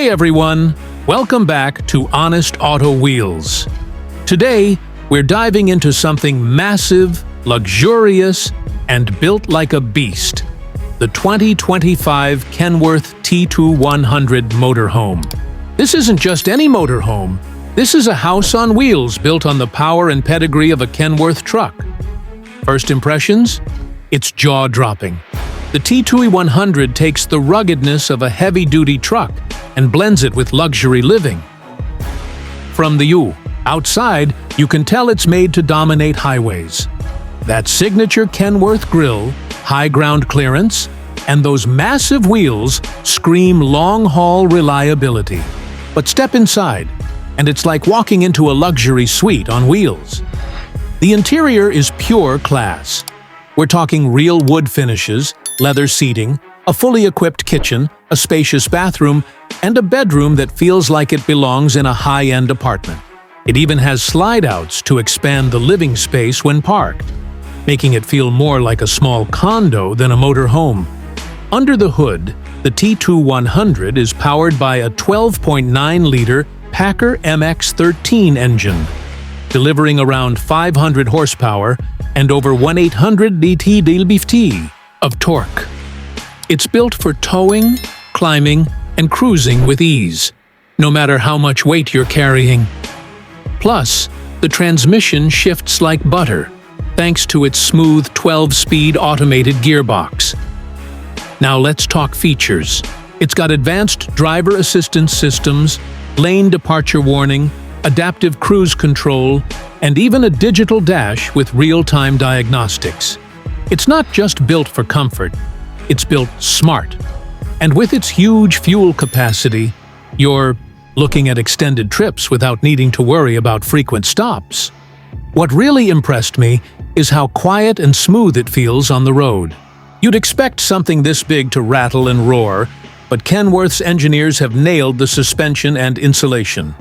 Hey everyone, welcome back to Honest Auto Wheels. Today, we're diving into something massive, luxurious, and built like a beast. The 2025 Kenworth T2100 motorhome. This isn't just any motorhome. This is a house on wheels built on the power and pedigree of a Kenworth truck. First impressions? It's jaw-dropping. The T2100 takes the ruggedness of a heavy-duty truck and blends it with luxury living. From the outside, you can tell it's made to dominate highways. That signature Kenworth grille, high ground clearance, and those massive wheels scream long-haul reliability. But step inside, and it's like walking into a luxury suite on wheels. The interior is pure class. We're talking real wood finishes, leather seating, a fully equipped kitchen, a spacious bathroom, and a bedroom that feels like it belongs in a high-end apartment. It even has slide-outs to expand the living space when parked, making it feel more like a small condo than a motorhome. Under the hood, the T2100 is powered by a 12.9-liter Packer MX-13 engine, delivering around 500 horsepower and over 1,800 Nm of torque. It's built for towing, climbing, and cruising with ease, no matter how much weight you're carrying. Plus, the transmission shifts like butter, thanks to its smooth 12-speed automated gearbox. Now let's talk features. It's got advanced driver assistance systems, lane departure warning, adaptive cruise control, and even a digital dash with real-time diagnostics. It's not just built for comfort, it's built smart. And with its huge fuel capacity, you're looking at extended trips without needing to worry about frequent stops. What really impressed me is how quiet and smooth it feels on the road. You'd expect something this big to rattle and roar, but Kenworth's engineers have nailed the suspension and insulation.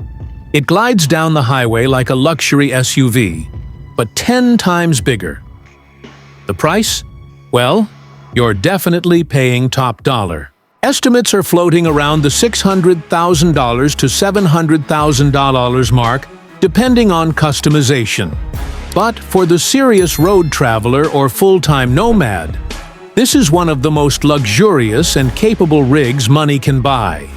It glides down the highway like a luxury SUV, but 10 times bigger. The price? Well, you're definitely paying top dollar. Estimates are floating around the $600,000 to $700,000 mark, depending on customization. But for the serious road traveler or full-time nomad, this is one of the most luxurious and capable rigs money can buy.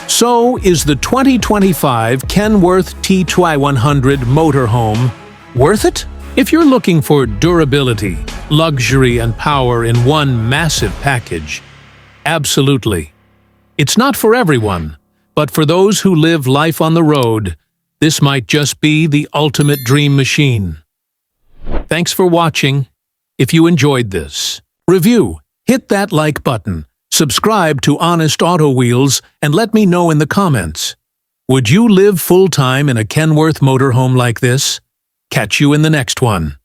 So, is the 2025 Kenworth T2100 motorhome worth it? If you're looking for durability, luxury, and power in one massive package, absolutely. It's not for everyone, but for those who live life on the road, this might just be the ultimate dream machine. Thanks for watching. If you enjoyed this review, hit that like button, subscribe to Honest Auto Wheels, and let me know in the comments. Would you live full-time in a Kenworth motorhome like this? Catch you in the next one.